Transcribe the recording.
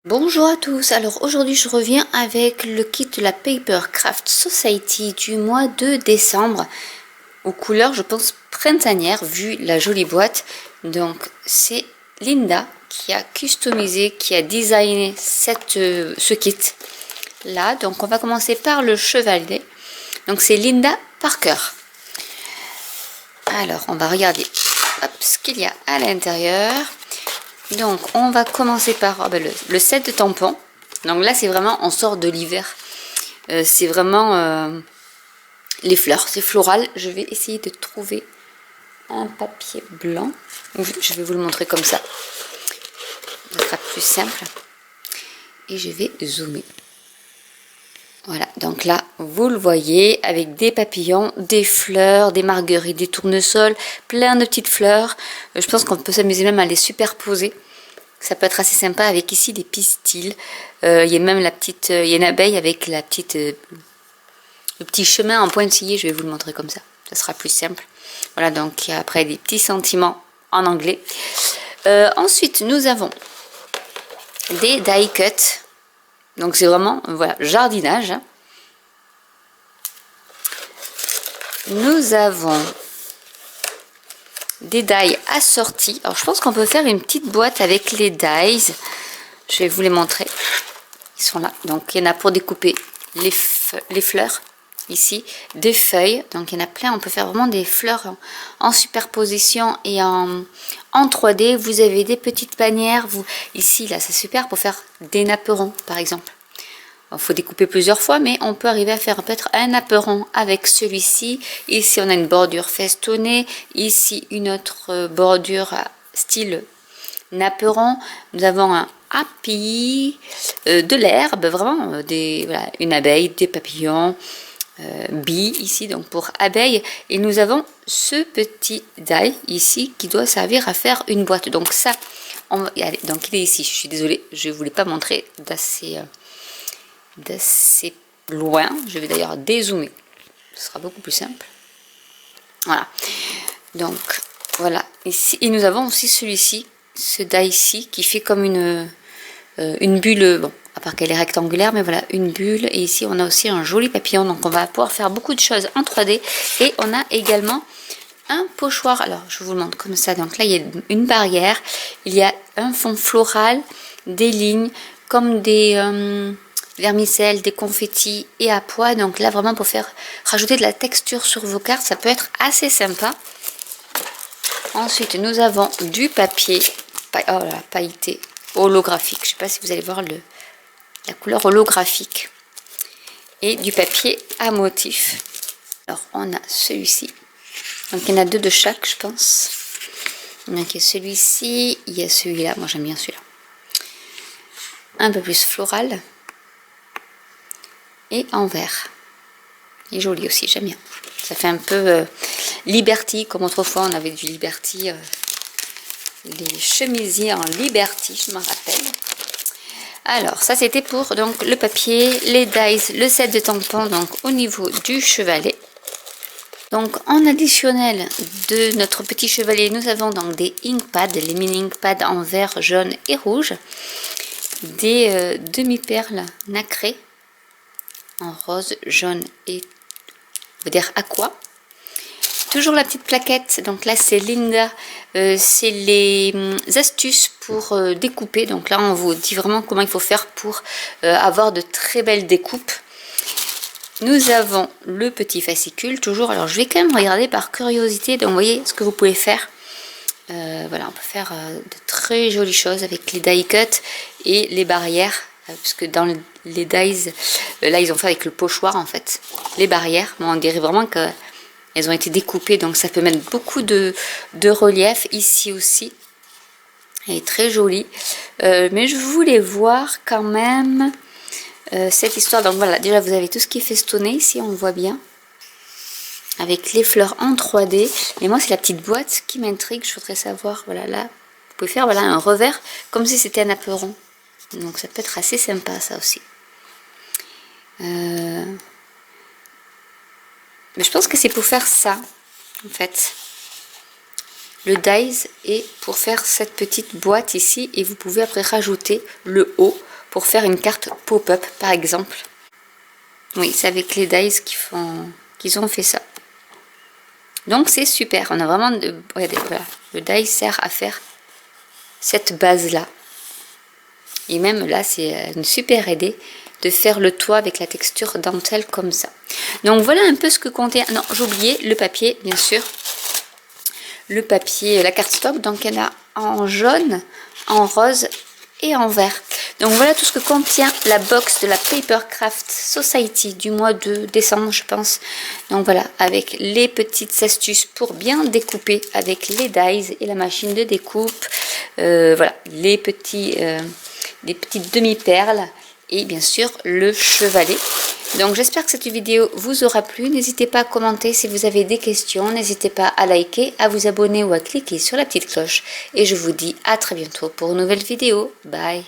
Bonjour à tous, alors aujourd'hui je reviens avec le kit de la Paper Craft Society du mois de décembre aux couleurs je pense printanières vu la jolie boîte. Donc c'est Linda qui a customisé, qui a designé ce kit là. Donc on va commencer par le chevalier, donc c'est Linda Parker. Alors on va regarder ce qu'il y a à l'intérieur. Donc on va commencer par le set de tampons. Donc là c'est vraiment, on sort de l'hiver. C'est vraiment les fleurs, c'est floral. Je vais essayer de trouver un papier blanc. Je vais vous le montrer comme ça. Ce sera plus simple. Et je vais zoomer. Voilà, donc là vous le voyez avec des papillons, des fleurs, des marguerites, des tournesols, plein de petites fleurs. Je pense qu'on peut s'amuser même à les superposer. Ça peut être assez sympa avec ici des pistils. Il y a même il y a une abeille avec le petit chemin en pointillé. Je vais vous le montrer comme ça. Ça sera plus simple. Voilà, donc il y a après des petits sentiments en anglais. Ensuite, nous avons des die cut. Donc c'est vraiment, voilà, jardinage. Nous avons des dies assortis. Alors je pense qu'on peut faire une petite boîte avec les dies. Je vais vous les montrer. Ils sont là. Donc il y en a pour découper les fleurs. Ici, des feuilles. Donc il y en a plein. On peut faire vraiment des fleurs en superposition et en 3D. Vous avez des petites bannières. Ici, là, c'est super pour faire des napperons, par exemple. Il faut découper plusieurs fois, mais on peut arriver à faire peut-être un napperon avec celui-ci. Ici, on a une bordure festonnée. Ici, une autre bordure style napperon. Nous avons un happy, de l'herbe, vraiment, voilà, une abeille, des papillons, bee ici, donc pour abeille. Et nous avons ce petit die ici qui doit servir à faire une boîte. Donc ça, allez, donc il est ici. Je suis désolée, je ne voulais pas montrer d'assez loin. Je vais d'ailleurs dézoomer, ce sera beaucoup plus simple. Voilà, donc voilà ici. Et nous avons aussi celui-ci, ce die ici qui fait comme une bulle, bon, à part qu'elle est rectangulaire, mais voilà, une bulle. Et ici on a aussi un joli papillon, donc on va pouvoir faire beaucoup de choses en 3D. Et on a également un pochoir. Alors je vous le montre comme ça. Donc là il y a une barrière, il y a un fond floral, des lignes comme des vermicelles, des confettis et à pois. Donc là vraiment pour faire rajouter de la texture sur vos cartes, ça peut être assez sympa. Ensuite nous avons du papier pailleté holographique. Je ne sais pas si vous allez voir la couleur holographique. Et du papier à motif. Alors on a celui-ci. Donc il y en a deux de chaque, je pense. Donc il y a celui-ci, il y a celui-là. Moi j'aime bien celui-là. Un peu plus floral. Et en vert. Il est joli aussi, j'aime bien. Ça fait un peu Liberty, comme autrefois on avait du Liberty, les chemisiers en Liberty, je m'en rappelle. Alors ça c'était pour donc le papier, les dies, le set de tampons, donc au niveau du chevalet. Donc en additionnel de notre petit chevalet, nous avons donc des ink pads, les mini ink pads en vert, jaune et rouge, des demi-perles nacrées en rose, jaune et on va dire aqua. Toujours la petite plaquette, donc là c'est Linda, c'est les astuces pour découper. Donc là on vous dit vraiment comment il faut faire pour avoir de très belles découpes. Nous avons le petit fascicule, toujours. Alors je vais quand même regarder par curiosité, donc vous voyez ce que vous pouvez faire. Voilà, on peut faire de très jolies choses avec les die cut et les barrières. Puisque dans les dies, là ils ont fait avec le pochoir en fait, les barrières. Mais on dirait vraiment qu'elles ont été découpées, donc ça peut mettre beaucoup de relief ici aussi. Elle est très jolie. Mais je voulais voir quand même cette histoire. Donc voilà, déjà vous avez tout ce qui est festonné ici, on le voit bien. Avec les fleurs en 3D. Mais moi c'est la petite boîte qui m'intrigue, je voudrais savoir, voilà là, vous pouvez faire voilà, un revers comme si c'était un apéron. Donc ça peut être assez sympa ça aussi. Mais je pense que c'est pour faire ça en fait. Le dies est pour faire cette petite boîte ici et vous pouvez après rajouter le haut pour faire une carte pop-up par exemple. Oui, c'est avec les dies qu'ils ont fait ça. Donc c'est super, on a vraiment regardez, voilà, le die sert à faire cette base là. Et même là c'est une super idée de faire le toit avec la texture dentelle comme ça. Donc voilà un peu ce que contient, non j'ai oublié le papier bien sûr. Le papier, la cardstock, donc il y en a en jaune, en rose et en vert. Donc voilà tout ce que contient la box de la Papercraft Society du mois de décembre je pense. Donc voilà, avec les petites astuces pour bien découper avec les dies et la machine de découpe. Voilà, les petites demi-perles et bien sûr le chevalet. Donc j'espère que cette vidéo vous aura plu. N'hésitez pas à commenter si vous avez des questions. N'hésitez pas à liker, à vous abonner ou à cliquer sur la petite cloche. Et je vous dis à très bientôt pour une nouvelle vidéo. Bye!